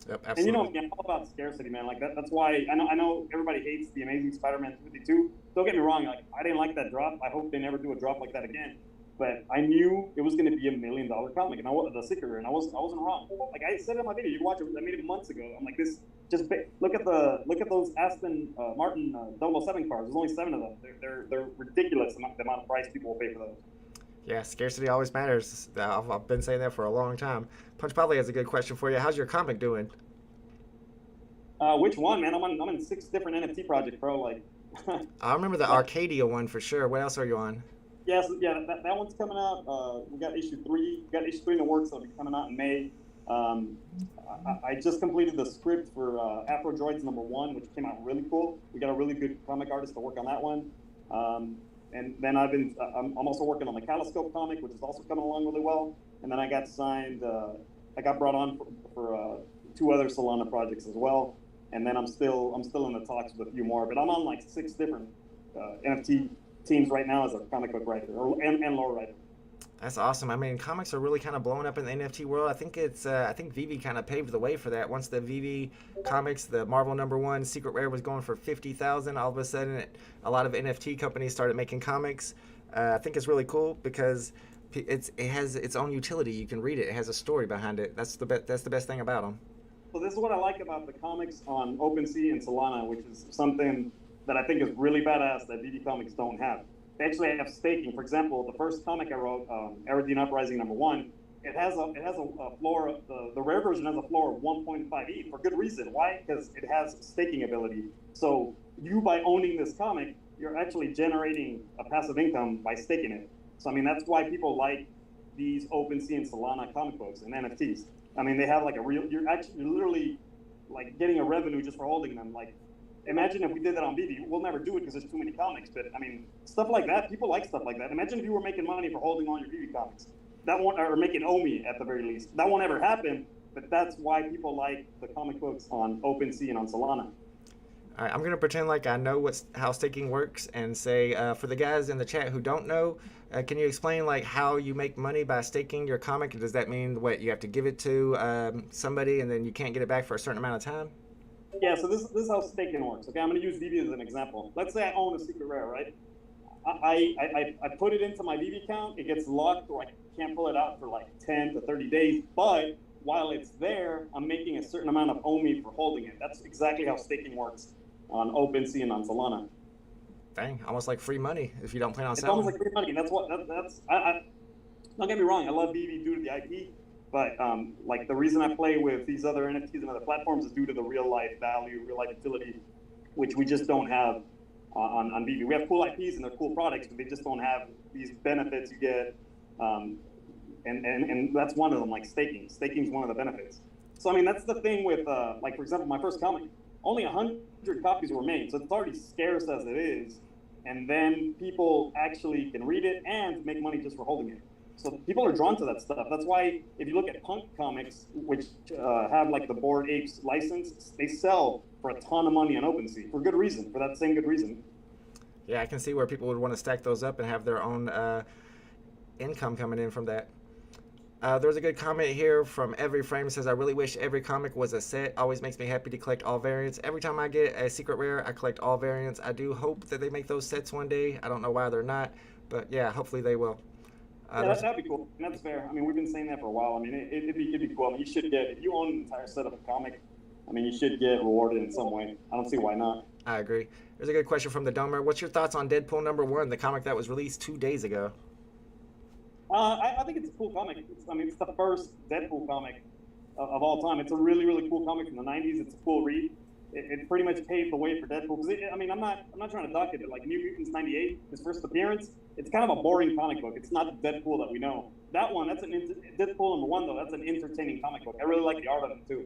Yep, And you absolutely. know, I'm all about scarcity, man. Like that's why I know everybody hates the Amazing Spider-Man 52. Don't get me wrong. Like I didn't like that drop. I hope they never do a drop like that again. But I knew it was going to be $1 million comic, and I was the Secret Rare, and I wasn't wrong. Like I said in my video, you watch it. I made it months ago. I'm like, this just look at those Aston Martin 007 cars. There's only 7 of them. They're ridiculous the amount of price people will pay for those. Yeah, scarcity always matters. I've been saying that for a long time. Punch probably has a good question for you. How's your comic doing? Which one, man? I'm in 6 different NFT projects, bro. Like, I remember the Arcadia one for sure. What else are you on? yes, yeah, that one's coming out. We got issue 3. We got issue 3 in the works. It'll be coming out in May. I just completed the script for Afro Droids #1, which came out really cool. We got a really good comic artist to work on that one. And then I'm also working on the Kaleidoscope comic, which is also coming along really well. And then I got signed. I got brought on for 2 other Solana projects as well. And then I'm still in the talks with a few more. But I'm on like 6 different NFT teams right now as a comic book writer and lore writer. That's awesome. I mean, comics are really kind of blowing up in the NFT world. I think I think VeVe kind of paved the way for that. Once the VeVe comics, the Marvel #1 Secret Rare was going for 50,000, all of a sudden, a lot of NFT companies started making comics. I think it's really cool because it has its own utility. You can read it. It has a story behind it. That's the best thing about them. So this is what I like about the comics on OpenSea and Solana, which is something that I think is really badass that VeVe Comics don't have. They actually have staking. For example, the first comic I wrote, Aerodine Uprising #1, it has a floor. The rare version has a floor of 1.5 ETH for good reason. Why? Because it has staking ability. So you, by owning this comic, you're actually generating a passive income by staking it. So I mean, that's why people like these OpenSea and Solana comic books and NFTs. I mean, they have like you're literally like getting a revenue just for holding them. Like, imagine if we did that on VeVe. We'll never do it because there's too many comics. But I mean, stuff like that, people like stuff like that. Imagine if you were making money for holding all your VeVe comics. That won't, or making OMI at the very least. That won't ever happen. But that's why people like the comic books on OpenSea and on Solana. All right, I'm gonna pretend like I know how staking works and say for the guys in the chat who don't know, can you explain like how you make money by staking your comic? Does that mean what you have to give it to somebody and then you can't get it back for a certain amount of time? Yeah, so this is how staking works. Okay, I'm going to use VeVe as an example. Let's say I own a Secret Rare, right? I put it into my VeVe account. It gets locked, or I can't pull it out for like 10 to 30 days. But while it's there, I'm making a certain amount of OMI for holding it. That's exactly how staking works on OpenSea and on Solana. Dang, almost like free money if you don't plan on It's selling. almost like free money. That's what. Don't get me wrong. I love VeVe due to the IP. But like the reason I play with these other NFTs and other platforms is due to the real life value, real life utility, which we just don't have on VeVe. We have cool IPs and they're cool products, but they just don't have these benefits you get. And that's one of them, like staking. Staking is one of the benefits. So I mean, that's the thing with like, for example, my first comic, only 100 copies were made, so it's already scarce as it is. And then people actually can read it and make money just for holding it. So people are drawn to that stuff. That's why if you look at punk comics, which have like the Bored Apes license, they sell for a ton of money on OpenSea for good reason, for that same good reason. Yeah, I can see where people would want to stack those up and have their own income coming in from that. There's a good comment here from Every Frame. It says, I really wish every comic was a set. Always makes me happy to collect all variants. Every time I get a Secret Rare, I collect all variants. I do hope that they make those sets one day. I don't know why they're not, but yeah, hopefully they will. Yeah, that'd be cool. And that's fair. I mean, we've been saying that for a while. I mean, it'd be cool. I mean, you should get, if you own an entire set of a comic, I mean, you should get rewarded in some way. I don't see why not. I agree. There's a good question from the Domer. What's your thoughts on Deadpool #1, the comic that was released 2 days ago? I think it's a cool comic. It's the first Deadpool comic of all time. It's a really, really cool comic from the 90s. It's a cool read. It pretty much paved the way for Deadpool. Because I mean, I'm not trying to dock it. Like New Mutants '98, his first appearance, it's kind of a boring comic book. It's not the Deadpool that we know. That one, Deadpool #1 though. That's an entertaining comic book. I really like the art of it too.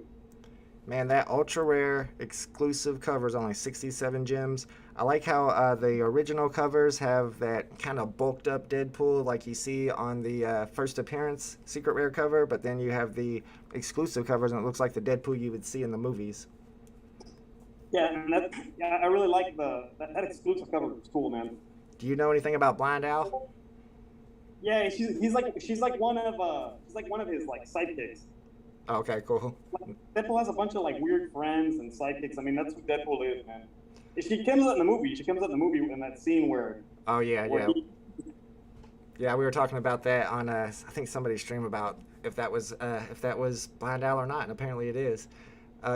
Man, that ultra rare exclusive cover is only 67 gems. I like how the original covers have that kind of bulked up Deadpool like you see on the first appearance Secret Rare cover, but then you have the exclusive covers and it looks like the Deadpool you would see in the movies. Yeah, and yeah, I really like that exclusive cover. It's cool, man. Do you know anything about Blind Owl? Yeah, she's like one of his like sidekicks. Oh, okay, cool. Deadpool has a bunch of like weird friends and sidekicks. I mean, that's who Deadpool is, man. She comes out in the movie. She comes out in the movie in that scene Oh yeah, where yeah. Yeah, we were talking about that on I think somebody's stream about if that was Blind Owl or not, and apparently it is.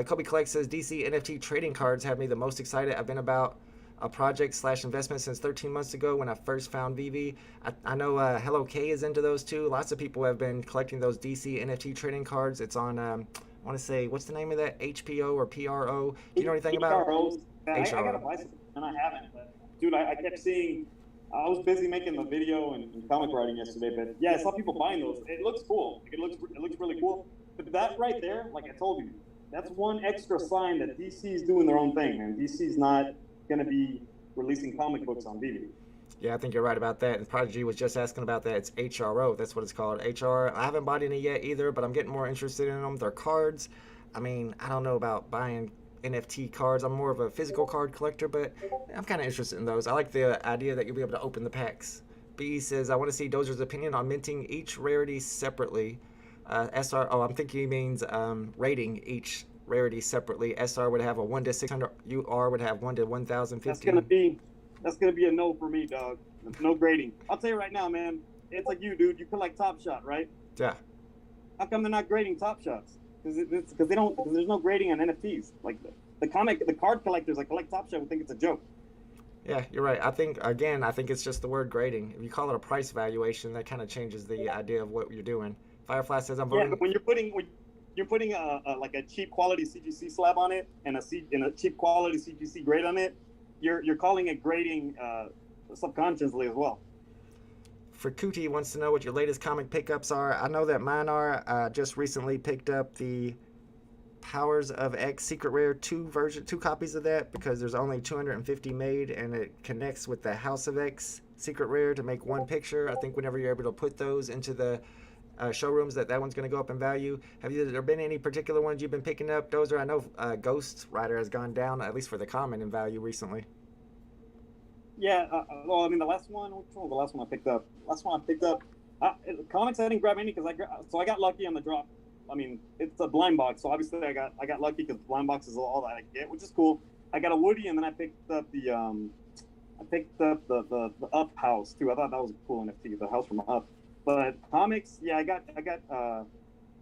Kobe Collect says DC NFT trading cards have me the most excited. I've been about a project/investment since 13 months ago when I first found VeVe. I know Hello K is into those too. Lots of people have been collecting those DC NFT trading cards. It's on I want to say, what's the name of that? HPO or PRO? Do you know anything about HROs. I got a bicycle and I haven't, but dude, I kept seeing. I was busy making the video and comic writing yesterday, but yeah, I saw people buying those. It looks cool. It looks really cool. But that right there, like I told you, that's one extra sign that DC's doing their own thing, man. DC's not going to be releasing comic books on VeVe. Yeah, I think you're right about that. And Prodigy was just asking about that. It's HRO. That's what it's called. HR. I haven't bought any yet either, but I'm getting more interested in them. They're cards. I mean, I don't know about buying NFT cards. I'm more of a physical card collector, but I'm kind of interested in those. I like the idea that you'll be able to open the packs. B says, I want to see Dozer's opinion on minting each rarity separately. SR, I'm thinking he means rating each rarity separately. SR would have a 1 to 600. UR would have 1 to 1050. That's gonna be a no for me, dog. No grading. I'll tell you right now, man. It's like you, dude. You collect Top Shot, right? Yeah. How come they're not grading Top Shots? Because there's no grading on NFTs. Like the card collectors that collect Top Shot would think it's a joke. Yeah, you're right. I think it's just the word grading. If you call it a price valuation, that kind of changes the idea of what you're doing. Firefly says I'm voting. Yeah, but when you're putting like a cheap quality CGC slab on it and a cheap quality CGC grade on it, you're calling it grading subconsciously as well. Kuti wants to know what your latest comic pickups are. I know that mine are. Just recently picked up the Powers of X Secret Rare 2 copies of that because there's only 250 made and it connects with the House of X Secret Rare to make one picture. I think whenever you're able to put those into the showrooms, that one's going to go up in value. Have there been any particular ones you've been picking up, Dozer? I know Ghost Rider has gone down, at least for the common, in value recently. Yeah, well, I mean, which one was the last one I picked up? Comics, I didn't grab any because I got lucky on the drop. I mean, it's a blind box, so obviously I got lucky because blind box is all that I get, which is cool. I got a Woody, and then I picked up the Up house too. I thought that was a cool NFT, the house from Up. But comics, yeah, I got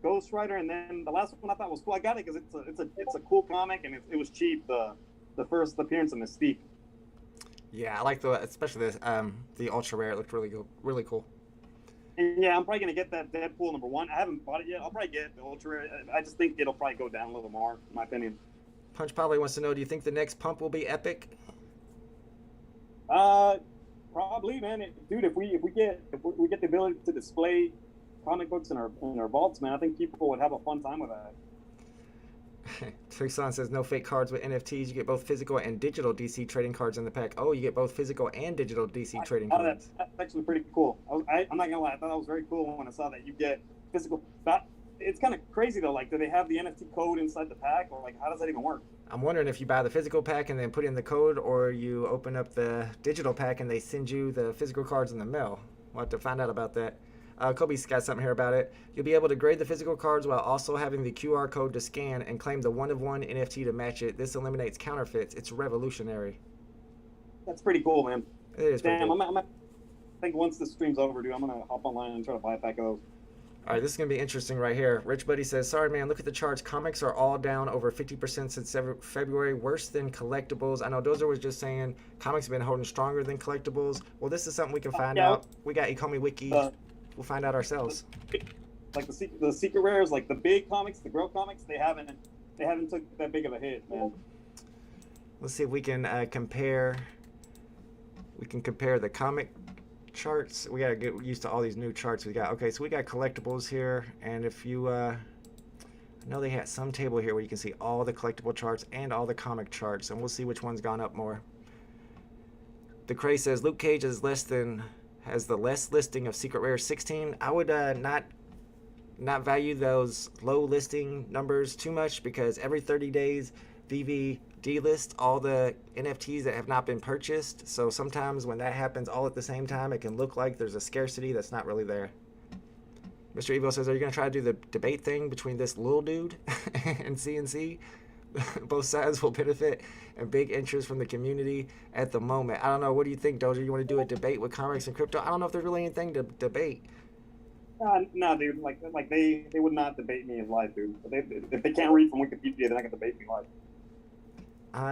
Ghost Rider, and then the last one I thought was cool. I got it because it's a cool comic and it was cheap. The first appearance of Mystique. Yeah, I like especially the ultra rare. It looked really cool. And yeah, I'm probably gonna get that Deadpool #1. I haven't bought it yet. I'll probably get the ultra rare. I just think it'll probably go down a little more, in my opinion. Punch probably wants to know: do you think the next pump will be epic? Probably, man. Dude, if we get the ability to display comic books in our vaults, man, I think people would have a fun time with that. Tucson says no fake cards with NFTs. You get both physical and digital DC trading cards in the pack. Oh, you get both physical and digital DC trading cards. That's actually pretty cool. I'm not gonna lie, I thought that was very cool when I saw that you get physical. It's kind of crazy though. Like, do they have the NFT code inside the pack, or like how does that even work? I'm wondering if you buy the physical pack and then put in the code, or you open up the digital pack and they send you the physical cards in the mail. We'll have to find out about that. Kobe's got something here about it. You'll be able to grade the physical cards while also having the QR code to scan and claim the 1-of-1 NFT to match it. This eliminates counterfeits. It's revolutionary. That's pretty cool, man. It is pretty cool. I think once the stream's over, dude, I'm going to hop online and try to buy a pack of those. All right, this is going to be interesting right here. Rich Buddy says, sorry, man, look at the charts. Comics are all down over 50% since February, worse than collectibles. I know Dozer was just saying comics have been holding stronger than collectibles. Well, this is something we can find out. We got Ecomi Wiki. We'll find out ourselves. Like the secret rares, like the big comics, the grow comics, they haven't took that big of a hit, man. Let's see if we can compare. We can compare the comic charts. We gotta get used to all these new charts we got. Okay, so we got collectibles here, and if you I know they had some table here where you can see all the collectible charts and all the comic charts, and we'll see which one's gone up more. The Cray says Luke Cage has the less listing of Secret Rare 16. I would not value those low listing numbers too much because every 30 days VeVe delist all the NFTs that have not been purchased. So sometimes when that happens all at the same time, it can look like there's a scarcity that's not really there. Mr. Evo says, are you going to try to do the debate thing between this little dude and CNC? Both sides will benefit and big interest from the community at the moment. I don't know. What do you think, Doja? You want to do a debate with comics and crypto? I don't know if there's really anything to debate. No, dude. Like they would not debate me in live, dude. If they can't read from Wikipedia, they're not gonna debate me live.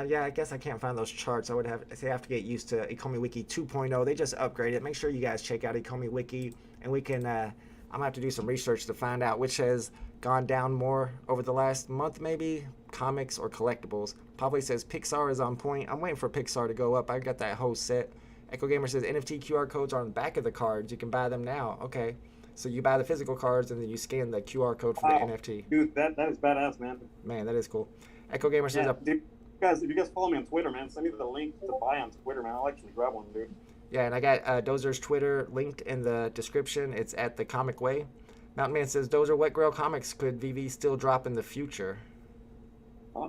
Yeah, I guess I can't find those charts. I would have to get used to Ecomi Wiki 2.0. They just upgraded. Make sure you guys check out Ecomi Wiki, and we can. I'm gonna have to do some research to find out which has gone down more over the last month, maybe comics or collectibles. Probably says Pixar is on point. I'm waiting for Pixar to go up. I got that whole set. Echo Gamer says NFT QR codes are on the back of the cards. You can buy them now. Okay, so you buy the physical cards and then you scan the QR code for the NFT. Dude, that is badass, man. Man, that is cool. Echo Gamer says, dude, if you guys follow me on Twitter, man, send me the link to buy on Twitter, man. I'll actually grab one, dude. Yeah, and I got Dozer's Twitter linked in the description. It's at the Comic Way. Mountain Man says, Dozer, what Grail comics could VeVe still drop in the future?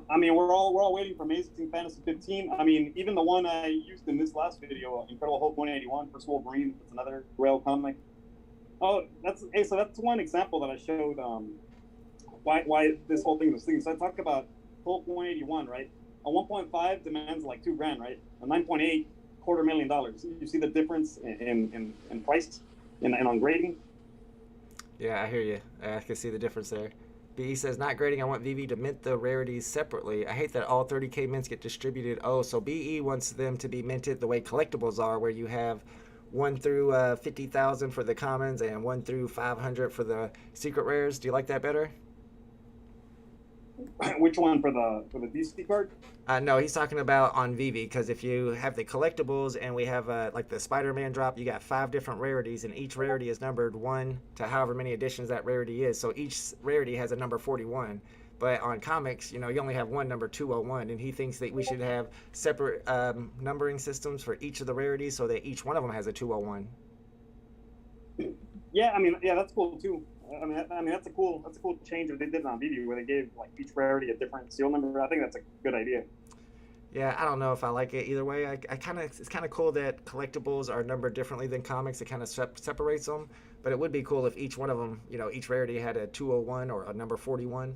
I mean, we're all waiting for Amazing Fantasy 15. I mean, even the one I used in this last video, Incredible Hulk 181, First Wolverine, that's another Grail comic. Oh, so that's one example that I showed why this whole thing was thinking. So I talked about Hulk 181, right? A 1.5 demands like $2,000, right? A 9.8, $250,000. You see the difference in price and on grading? Yeah, I hear you. I can see the difference there. BE says, not grading. I want VeVe to mint the rarities separately. I hate that all 30k mints get distributed. Oh, so BE wants them to be minted the way collectibles are, where you have 1 through 50,000 for the commons and 1 through 500 for the secret rares. Do you like that better? Which one, for the DC card? No, he's talking about on VeVe, because if you have the collectibles and we have like the Spider-Man drop, you got 5 different rarities, and each rarity is numbered 1 to however many editions that rarity is. So each rarity has a number 41. But on comics, you only have one number 201, and he thinks that we should have separate numbering systems for each of the rarities so that each one of them has a 201. Yeah, I mean, yeah, that's cool too. I mean, that's a cool change that they did on VeVe, where they gave like each rarity a different seal number. I think that's a good idea. Yeah, I don't know if I like it either way. It's kind of cool that collectibles are numbered differently than comics. It kind of separates them, but it would be cool if each one of them, each rarity had a 201 or a number 41.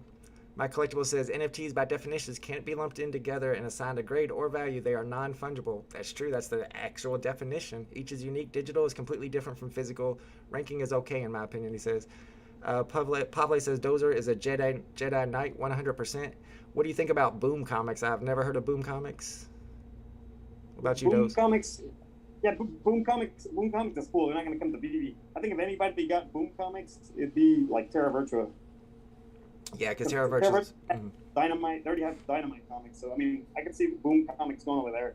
My collectible says NFTs by definitions can't be lumped in together and assigned a grade or value. They are non-fungible. That's true. That's the actual definition. Each is unique. Digital is completely different from physical. Ranking is okay in my opinion, he says. Pavle says Dozer is a Jedi Knight 100%. What do you think about Boom Comics? I've never heard of Boom Comics. What about you, Boom Dozer? Comics, yeah, Boom Comics is cool. They're not going to come to VeVe. I think if anybody got Boom Comics, it'd be like Terra Virtua. Yeah, because Terra Virtua is... Dynamite, they already have Dynamite Comics, so I mean, I could see Boom Comics going over there.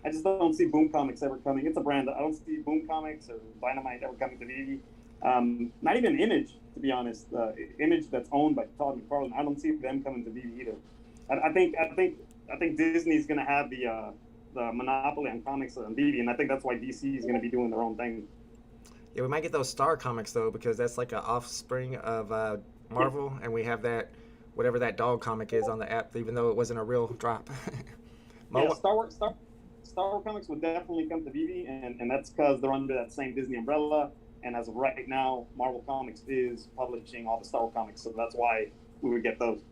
I just don't see Boom Comics ever coming. It's a brand. I don't see Boom Comics or Dynamite ever coming to VeVe. Not even Image, to be honest. Image that's owned by Todd McFarlane. I don't see them coming to VeVe either. I think Disney's going to have the monopoly on comics on VeVe, and I think that's why DC is going to be doing their own thing. Yeah, we might get those Star Comics though, because that's like an offspring of Marvel, and we have that whatever that dog comic is on the app, even though it wasn't a real drop. Yeah, Star Wars Comics would definitely come to VeVe, and that's because they're under that same Disney umbrella. And as of right now, Marvel Comics is publishing all the Star Wars comics, so that's why we would get those.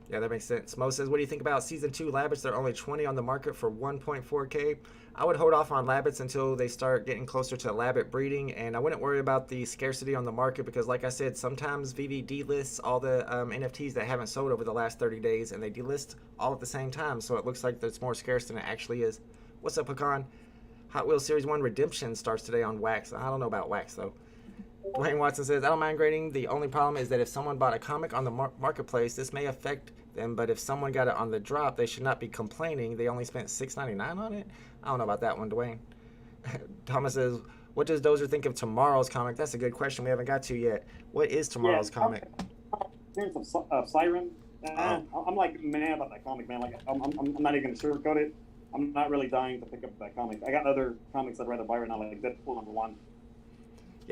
Yeah, that makes sense. Mo says, what do you think about Season 2 Labbits? There are only 20 on the market for 1.4K. I would hold off on Labbits until they start getting closer to Labbit breeding, and I wouldn't worry about the scarcity on the market because, like I said, sometimes VeVe delists all the NFTs that haven't sold over the last 30 days, and they delist all at the same time, so it looks like it's more scarce than it actually is. What's up, Pecan? Hot Wheels Series 1 Redemption starts today on Wax. I don't know about Wax, though. Dwayne Watson says, I don't mind grading. The only problem is that if someone bought a comic on the marketplace, this may affect them, but if someone got it on the drop, they should not be complaining. They only spent $6.99 on it? I don't know about that one, Dwayne. Thomas says, what does Dozer think of tomorrow's comic? That's a good question we haven't got to yet. What is tomorrow's comic? Appearance of Siren. I'm like mad about that comic, man. Like I'm not even going to sugarcoat it. I'm not really dying to pick up that comic. I got other comics I'd rather buy right now, like Deadpool #1.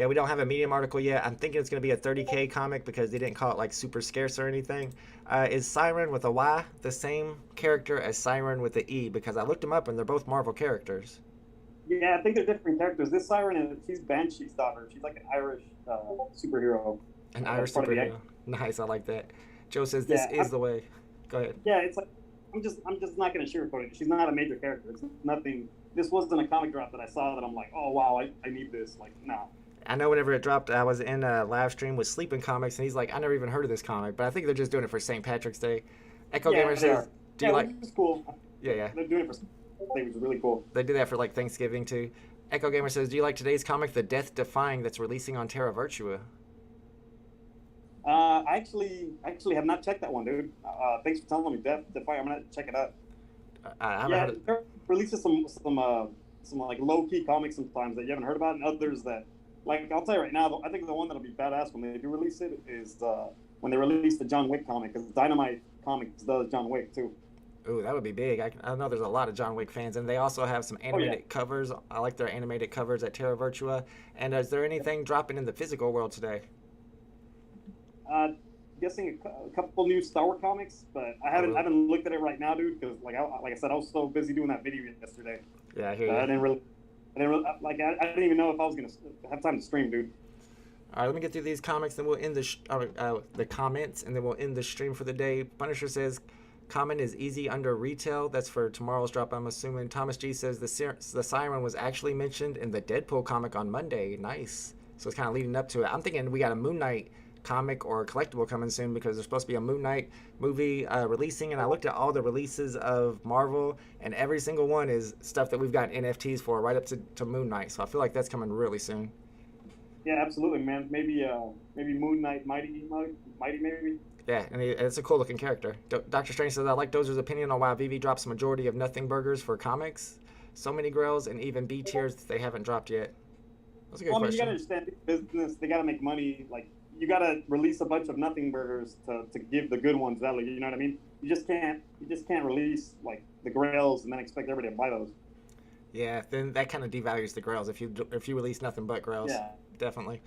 Yeah, we don't have a Medium article yet. I'm thinking it's going to be a 30K comic because they didn't call it like super scarce or anything. Is Siren with a Y the same character as Siren with the E? Because I looked them up and they're both Marvel characters. Yeah, I think they're different characters. This Siren is she's Banshee's daughter. She's like an Irish superhero. An Irish Part of the superhero. Nice, I like that. Joe says this Yeah, is the way. Go ahead. Yeah, it's like I'm just not gonna sugarcoat it. She's not a major character. It's nothing. This wasn't a comic drop that I saw that I'm like, oh wow, I need this. Like, no. I know whenever it dropped, I was in a live stream with Sleeping Comics, and he's like, I never even heard of this comic, but I think they're just doing it for St. Patrick's Day. Echo Gamer says, do you like? It's cool. Yeah. They're doing it for. I think it's really cool. They do that for like Thanksgiving too. Echo Gamer says, do you like today's comic, The Death Defying, that's releasing on Terra Virtua? I actually have not checked that one, dude. Thanks for telling me, Death Defy. I'm gonna check it out. I haven't heard it. There releases some like low key comics sometimes that you haven't heard about, and others that, like, I'll tell you right now. I think the one that'll be badass when they do release it is when they release the John Wick comic, because Dynamite Comics does John Wick too. Ooh, that would be big. I know there's a lot of John Wick fans, and they also have some animated covers. I like their animated covers at Terra Virtua. And is there anything dropping in the physical world today? Guessing a couple new Star Wars comics, but I haven't looked at it right now, dude, because like I said, I was so busy doing that video yesterday. Yeah, I hear you. I didn't really I didn't even know if I was gonna have time to stream, dude. All right, let me get through these comics, then we'll end the comments, and then we'll end the stream for the day. Punisher says, "Common is easy under retail." That's for tomorrow's drop, I'm assuming. Thomas G says the Siren was actually mentioned in the Deadpool comic on Monday. Nice. So it's kind of leading up to it. I'm thinking we got a Moon Knight comic or collectible coming soon, because there's supposed to be a Moon Knight movie releasing, and I looked at all the releases of Marvel, and every single one is stuff that we've got NFTs for, right up to Moon Knight. So I feel like that's coming really soon. Yeah, absolutely, man. Maybe Moon Knight, Mighty maybe. Yeah, and it's a cool looking character. Dr. Strange says, I like Dozer's opinion on why VeVe drops a majority of nothing burgers for comics. So many grails and even B tiers they haven't dropped yet. That's a good question. You gotta understand business. They gotta make money. Like, you gotta release a bunch of nothing burgers to give the good ones value. You know what I mean? You just can't release like the grails and then expect everybody to buy those. Yeah, then that kind of devalues the grails if you release nothing but grails. Yeah, definitely.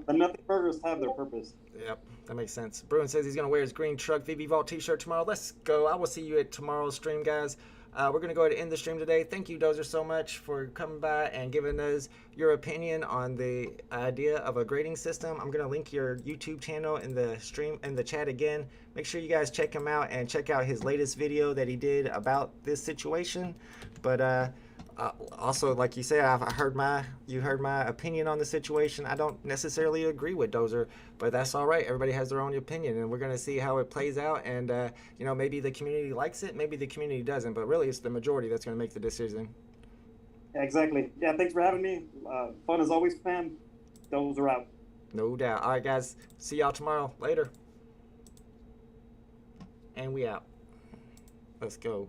The nothing burgers have their purpose. Yep, that makes sense. Bruin says he's gonna wear his green truck VeVe Vault t-shirt tomorrow. Let's go. I will see you at tomorrow's stream, guys. We're going to go ahead and end the stream today. Thank you, Dozer, so much for coming by and giving us your opinion on the idea of a grading system. I'm going to link your YouTube channel in the stream, in the chat again. Make sure you guys check him out and check out his latest video that he did about this situation. But also, like you said, you heard my opinion on the situation. I don't necessarily agree with Dozer, but that's all right. Everybody has their own opinion, and we're going to see how it plays out. And maybe the community likes it, maybe the community doesn't, but really it's the majority that's going to make the decision. Yeah, exactly. Yeah, thanks for having me. Fun as always, fam. Dozer out. No doubt. All right, guys. See y'all tomorrow. Later. And we out. Let's go.